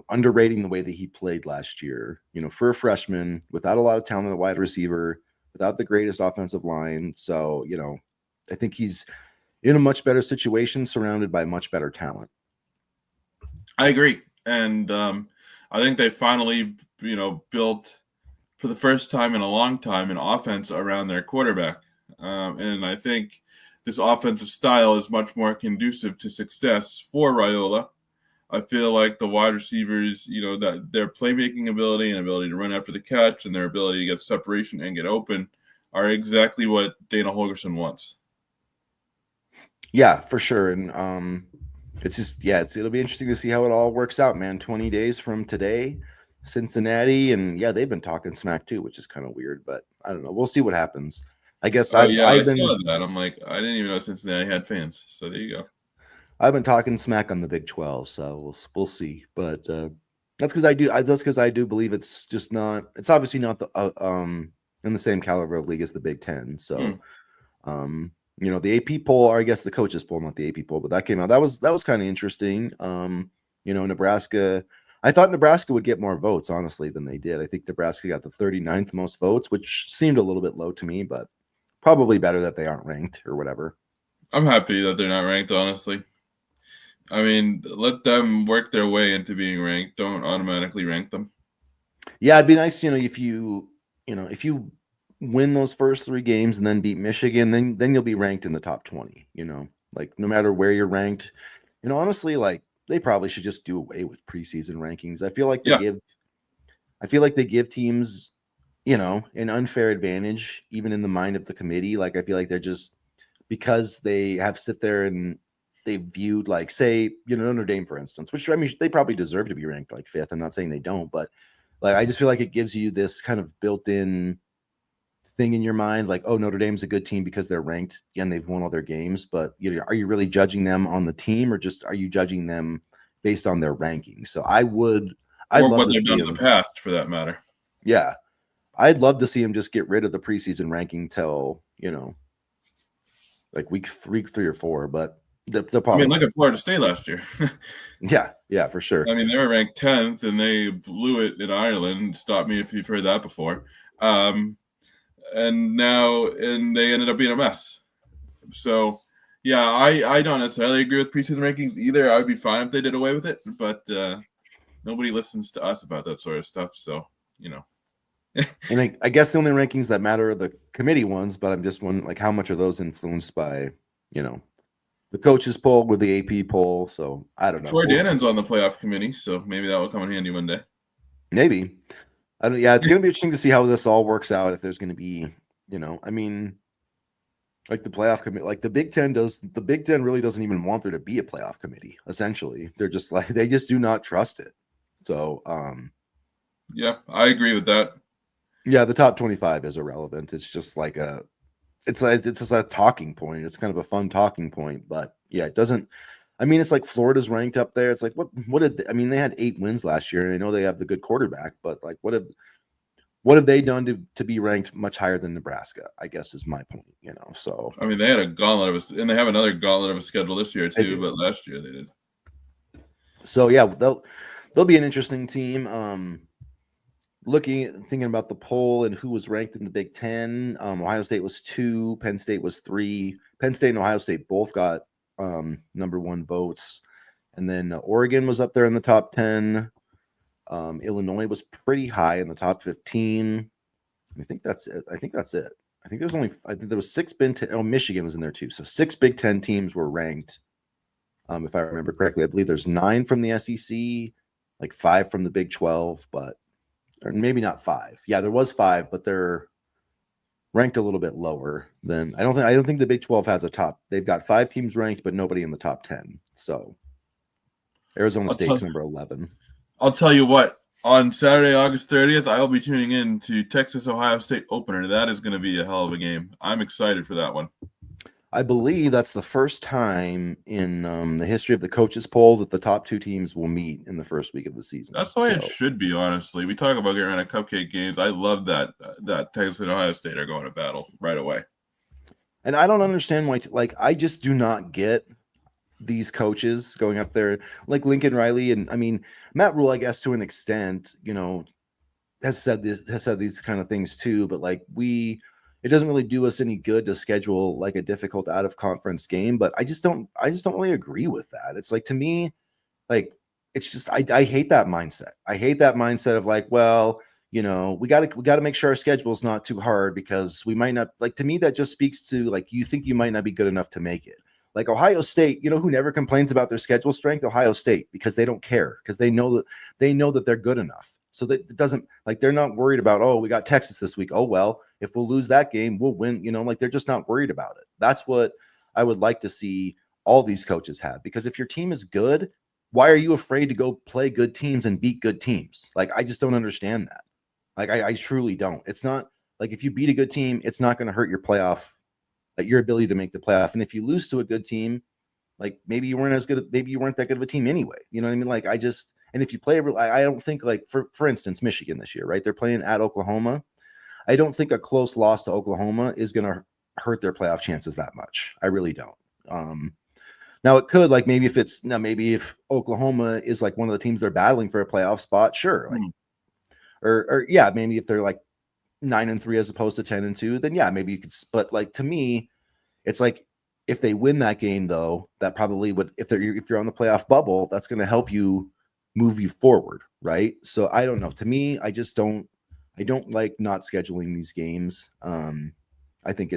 underrating the way that he played last year, for a freshman, without a lot of talent at wide receiver, without the greatest offensive line. So, I think he's in a much better situation, surrounded by much better talent. I agree. And I think they finally, built for the first time in a long time an offense around their quarterback. And I think this offensive style is much more conducive to success for Rhule. I feel like the wide receivers, that their playmaking ability and ability to run after the catch and their ability to get separation and get open are exactly what Dana Holgorsen wants. Yeah, for sure. And it's just, it'll be interesting to see how it all works out, man. 20 days from today, Cincinnati, and they've been talking smack too, which is kind of weird, but I don't know. We'll see what happens. I guess I saw that. I'm like, I didn't even know Cincinnati had fans. So there you go. I've been talking smack on the Big 12, so we'll see. But that's because I do believe it's just not. It's obviously not the in the same caliber of league as the Big 10. So, the AP poll, or I guess the coaches poll, not the AP poll, but that came out. That was kind of interesting. Nebraska. I thought Nebraska would get more votes, honestly, than they did. I think Nebraska got the 39th most votes, which seemed a little bit low to me, but probably better that they aren't ranked or whatever. I'm happy that they're not ranked, honestly. I mean, let them work their way into being ranked. Don't automatically rank them. Yeah, it'd be nice, if you win those first 3 games and then beat Michigan, then you'll be ranked in the top 20, like no matter where you're ranked. Honestly, like they probably should just do away with preseason rankings. I feel like they give teams, an unfair advantage even in the mind of the committee. Like I feel like they're just because they have sit there and they viewed like say, Notre Dame for instance, which I mean they probably deserve to be ranked like 5th. I'm not saying they don't, but like I just feel like it gives you this kind of built-in thing in your mind, like, oh, Notre Dame's a good team because they're ranked and they've won all their games. But are you really judging them on the team, or just are you judging them based on their rankings? So I'd Or love what to they've see done in them. the past, for that matter. Yeah, I'd love to see them just get rid of the preseason ranking till like week 3 or 4. But the I mean, problem, look at Florida State last year. yeah, for sure. I mean, they were ranked 10th and they blew it in Ireland. Stop me if you've heard that before. And they ended up being a mess. So, yeah, I don't necessarily agree with preseason rankings either. I would be fine if they did away with it, but nobody listens to us about that sort of stuff. So, And I guess the only rankings that matter are the committee ones, but I'm just wondering, like, how much are those influenced by, the coaches poll with the AP poll? So I don't know. Troy Dannon's on the playoff committee, so maybe that will come in handy one day. Maybe. I don't. Yeah, it's going to be interesting to see how this all works out. If there's going to be, I mean, like the playoff committee, like the Big Ten does. The Big Ten really doesn't even want there to be a playoff committee. Essentially, they're just like they just do not trust it. So, yeah, I agree with that. yeah, the top 25 is irrelevant. It's just like it's just a talking point. It's kind of a fun talking point, but yeah, it doesn't. I mean, it's like Florida's ranked up there. It's like what did I mean? They had 8 wins last year, and I know they have the good quarterback, but like what have they done to be ranked much higher than Nebraska? I guess is my point. So I mean, they had a gauntlet and they have another gauntlet of a schedule this year too, but last year they did. So yeah, they'll be an interesting team. Thinking about the poll and who was ranked in the Big Ten, Ohio State was 2, Penn State was 3. Penn State and Ohio State both got number 1 votes, and then Oregon was up there in the top 10. Illinois was pretty high in the top 15. I think that's it. I think there was 6 Big Ten. Oh, Michigan was in there too. So 6 Big Ten teams were ranked. If I remember correctly, I believe there's 9 from the SEC, like 5 from the Big 12, or maybe not 5. Yeah, there was 5, but they're ranked a little bit lower than I don't think the Big 12 has a top. They've got 5 teams ranked, but nobody in the top 10. So Arizona State's number 11. I'll tell you what, on Saturday, August 30th, I will be tuning in to Texas Ohio State opener. That is going to be a hell of a game. I'm excited for that one. I believe that's the first time in the history of the coaches poll that the top 2 teams will meet in the first week of the season. That's the way it should be, honestly. We talk about getting rid of cupcake games. I love that Texas and Ohio State are going to battle right away. And I don't understand why. I just do not get these coaches going up there, like Lincoln Riley, and I mean Matt Rhule, I guess to an extent, has said these kind of things too. But it doesn't really do us any good to schedule like a difficult out of conference game. But I just don't really agree with that. It's like, to me, like it's just I hate that mindset. I hate that mindset of like, well, we got to make sure our schedule is not too hard because we might not. Like, to me, that just speaks to like you think you might not be good enough to make it. Like Ohio State, who never complains about their schedule strength? Ohio State, because they don't care, because they know that they're good enough. So that it doesn't, like, they're not worried about, oh, we got Texas this week. Oh, well, if we'll lose that game, we'll win. Like they're just not worried about it. That's what I would like to see all these coaches have, because if your team is good, why are you afraid to go play good teams and beat good teams? Like, I just don't understand that. Like, I truly don't. It's not like if you beat a good team, it's not going to hurt your playoff, like your ability to make the playoff. And if you lose to a good team, like maybe you weren't that good of a team anyway. You know what I mean? Like and if you play, I don't think, like for instance, Michigan this year, right? They're playing at Oklahoma. I don't think a close loss to Oklahoma is going to hurt their playoff chances that much. I really don't. Now it could, like, maybe if Oklahoma is like one of the teams they're battling for a playoff spot, sure, like, or yeah, maybe if they're like 9-3 as opposed to 10-2, then yeah, maybe you could. But like to me, it's like if they win that game, though, that probably would, if you're on the playoff bubble, that's going to help you move you forward, right? So I don't know. To me, I don't like not scheduling these games. I think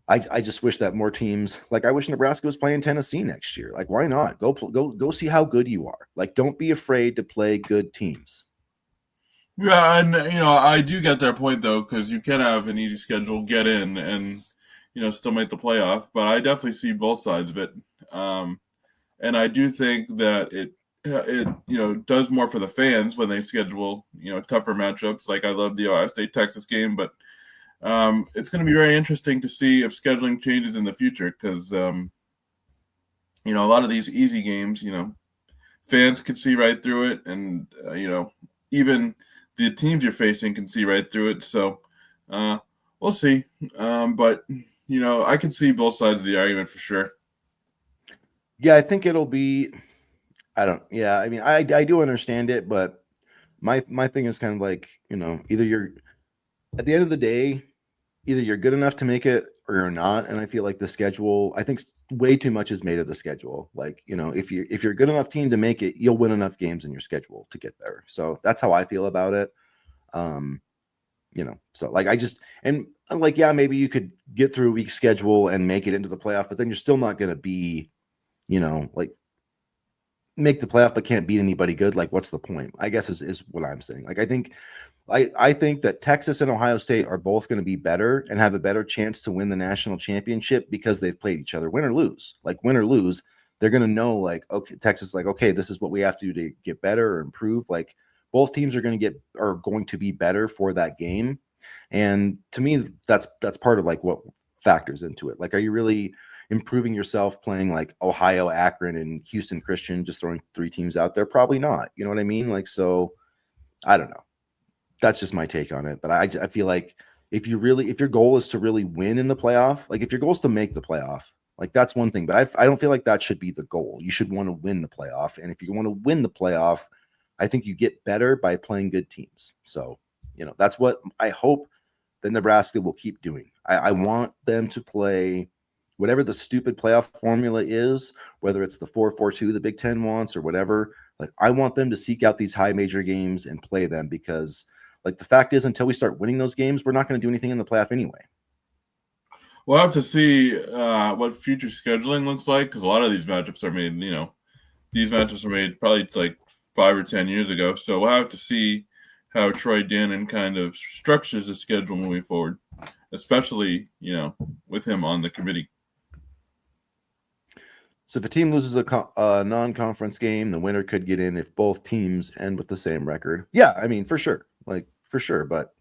I just wish that more teams, like I wish Nebraska was playing Tennessee next year. Like, why not? Go see how good you are. Like, don't be afraid to play good teams. Yeah, and I do get that point though, because you can have an easy schedule, get in, and still make the playoff. But I definitely see both sides of it, and I do think that it does more for the fans when they schedule tougher matchups. Like I love the Ohio State Texas game, but it's going to be very interesting to see if scheduling changes in the future because a lot of these easy games, fans can see right through it, and even the teams you're facing can see right through it. So we'll see. But I can see both sides of the argument for sure. Yeah, I think it'll be. I don't. Yeah, I mean, I do understand it, but my thing is kind of like either you're at the end of the day, either you're good enough to make it or you're not. And I feel like the schedule, I think way too much is made of the schedule. Like, if you're a good enough team to make it, you'll win enough games in your schedule to get there. So that's how I feel about it. So like and like, yeah, maybe you could get through a week schedule and make it into the playoff, but then you're still not going to be, like make the playoff, but can't beat anybody good. Like, what's the point? I guess is what I'm saying. Like, I think that Texas and Ohio State are both going to be better and have a better chance to win the national championship because they've played each other, win or lose. Like, win or lose, they're going to know, like, okay, Texas, like, okay, this is what we have to do to get better or improve. Like, both teams are going to be better for that game. And to me, that's part of like what factors into it. Like, are you really improving yourself playing like Ohio, Akron, and Houston Christian, just throwing 3 teams out there? Probably not. You know what I mean? Like, so I don't know. That's just my take on it. But I feel like if your goal is to really win in the playoff, like if your goal is to make the playoff, like that's one thing. But I don't feel like that should be the goal. You should want to win the playoff. And if you want to win the playoff, I think you get better by playing good teams. So, that's what I hope that Nebraska will keep doing. I want them to play whatever the stupid playoff formula is, whether it's the 4-4-2 the Big Ten wants or whatever. Like, I want them to seek out these high major games and play them because, like, the fact is, until we start winning those games, we're not going to do anything in the playoff anyway. We'll have to see what future scheduling looks like because a lot of these matchups are made, these matchups were made probably like 5 or 10 years ago. So we'll have to see how Troy Dannon kind of structures the schedule moving forward, especially, with him on the committee. So if a team loses a non-conference game, the winner could get in if both teams end with the same record. Yeah, I mean, for sure. Like, for sure. But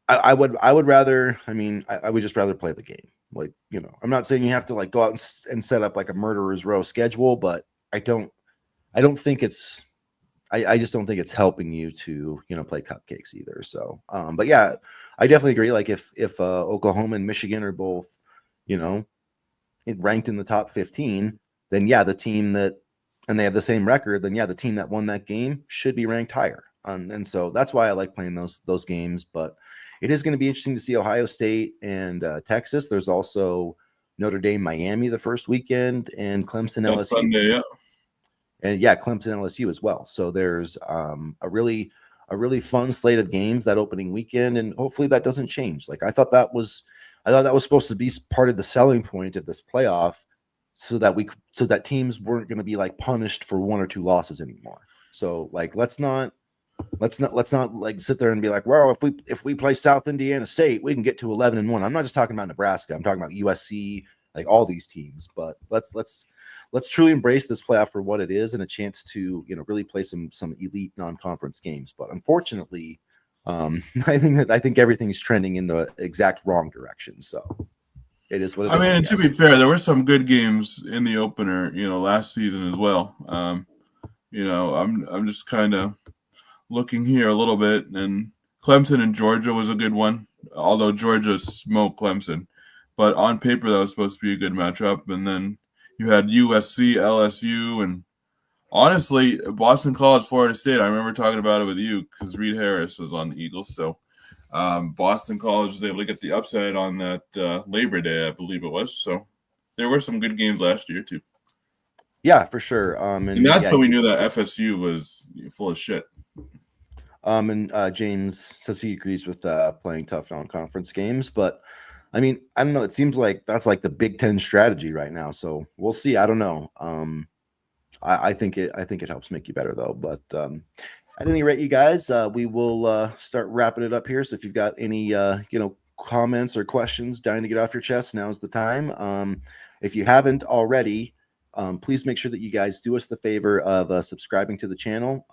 I would rather, I would just rather play the game. Like, I'm not saying you have to like go out and set up like a murderer's row schedule, but I don't think it's, I just don't think it's helping you to, play cupcakes either. So, but yeah, I definitely agree. Like if Oklahoma and Michigan are both, ranked in the top 15, then yeah, and they have the same record, then yeah, the team that won that game should be ranked higher. And so that's why I like playing those games. But it is going to be interesting to see Ohio State and Texas. There's also Notre Dame, Miami the first weekend, and Clemson, That's LSU. Sunday, yeah. And yeah, Clemson, LSU as well. So there's a really fun slate of games that opening weekend, and hopefully that doesn't change. Like I thought that was supposed to be part of the selling point of this playoff, so that teams weren't going to be like punished for 1 or 2 losses anymore. So like let's not like sit there and be like, well, if we play South Indiana State, we can get to 11-1. I'm not just talking about Nebraska. I'm talking about USC, like all these teams. But let's truly embrace this playoff for what it is and a chance to really play some elite non-conference games. But unfortunately, I think everything's trending in the exact wrong direction. So it is what it is. I mean, to be fair, there were some good games in the opener, last season as well. I'm just kind of looking here a little bit, and Clemson and Georgia was a good one. Although Georgia smoked Clemson, but on paper that was supposed to be a good matchup. And then you had USC, LSU, and honestly, Boston College, Florida State. I remember talking about it with you because Reed Harris was on the Eagles. So Boston College was able to get the upset on that Labor Day, I believe it was. So there were some good games last year too. Yeah, for sure. And that's when we knew that FSU was full of shit. And James says he agrees with playing tough non-conference games, but I mean, I don't know. It seems like that's like the Big Ten strategy right now. So we'll see. I don't know. I think it helps make you better though. But at any rate, you guys, we will start wrapping it up here. So if you've got any comments or questions dying to get off your chest, now's the time. If you haven't already, please make sure that you guys do us the favor of subscribing to the channel.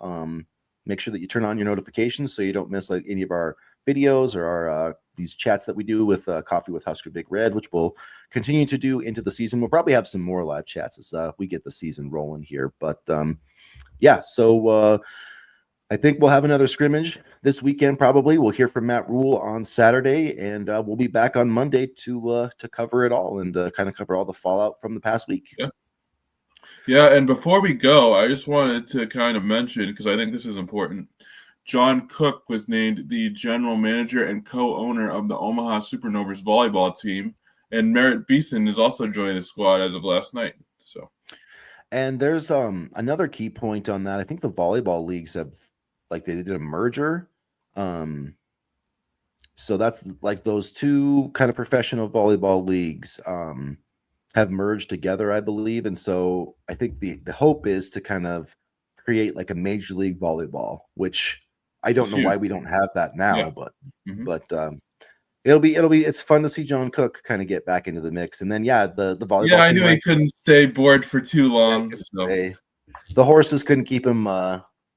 Make sure that you turn on your notifications so you don't miss like any of our videos or our these chats that we do with Coffee with Husker Big Red, which we'll continue to do into the season. We'll probably have some more live chats as we get the season rolling here. But yeah, so I think we'll have another scrimmage this weekend. Probably we'll hear from Matt Rhule on Saturday, and we'll be back on Monday to cover it all and kind of cover all the fallout from the past week. Yeah, and before we go, I just wanted to kind of mention, because I think this is important, John Cook was named the general manager and co-owner of the Omaha Supernovas volleyball team, and Merritt Beeson is also joining the squad as of last night. So, and there's another key point on that. I think the volleyball leagues have they did a merger. So that's like those two kind of professional volleyball leagues have merged together, I believe. And so I think the hope is to kind of create like a major league volleyball, which I don't know why we don't have that now, but it's fun to see John Cook kind of get back into the mix. And then the volleyball. Yeah, I knew he couldn't stay bored for too long. The horses couldn't keep him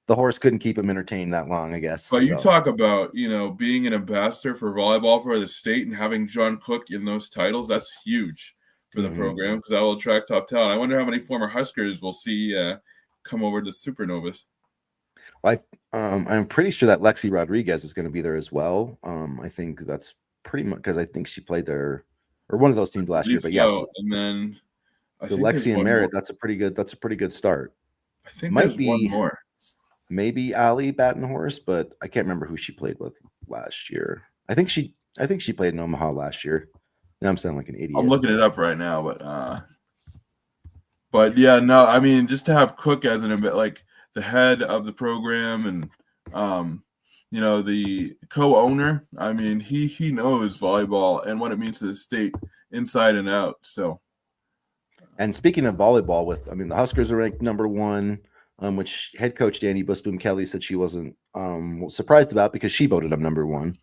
the horse couldn't keep him entertained that long, I guess. But you talk about, being an ambassador for volleyball for the state and having John Cook in those titles, that's huge for the program because that will attract top talent. I wonder how many former Huskers we'll see come over to Supernovas. I'm pretty sure that Lexi Rodriguez is going to be there as well. I think that's pretty much because I think she played there or one of those teams last year. But yes, and then Lexi and Merritt, that's a pretty good start. I think there's one more. Maybe Allie Battenhorst, but I can't remember who she played with last year. I think she played in Omaha last year. Now I'm sounding like an idiot. I'm looking it up right now, but yeah, no, I mean just to have Cook as the head of the program and the co-owner. I mean he knows volleyball and what it means to the state inside and out. So, and speaking of volleyball, the Huskers are ranked number 1. Which head coach Danny Busboom Kelly said she wasn't surprised about because she voted them number 1,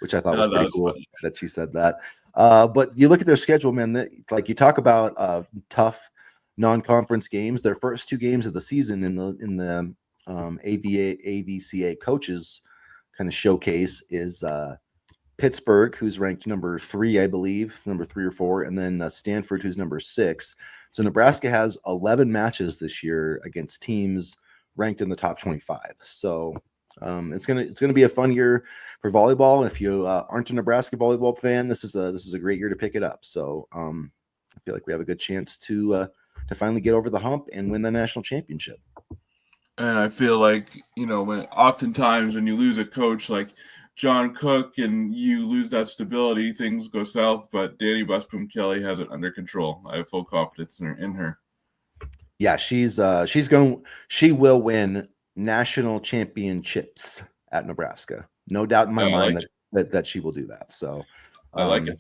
which I thought was pretty cool that she said that. But you look at their schedule, man. You talk about tough non-conference games. Their first 2 games of the season in the AVCA coaches kind of showcase is Pittsburgh, who's ranked number 3, I believe, number 3 or 4, and then Stanford, who's number 6. So Nebraska has 11 matches this year against teams ranked in the top 25. So it's gonna be a fun year for volleyball. If you aren't a Nebraska volleyball fan, this is a great year to pick it up. So I feel like we have a good chance to finally get over the hump and win the national championship. And I feel like oftentimes when you lose a coach like John Cook and you lose that stability, things go south, but Danny Busboom Kelly has it under control. I have full confidence in her. Yeah, she will win national championships at Nebraska. No doubt in my mind that she will do that. So I like it.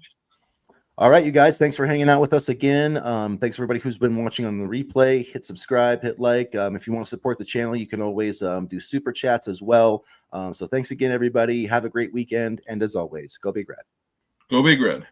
All right, you guys, thanks for hanging out with us again. Thanks everybody who's been watching on the replay. Hit subscribe, hit like. If you want to support the channel, you can always do super chats as well. So thanks again, everybody. Have a great weekend. And as always, go Big Red. Go Big Red.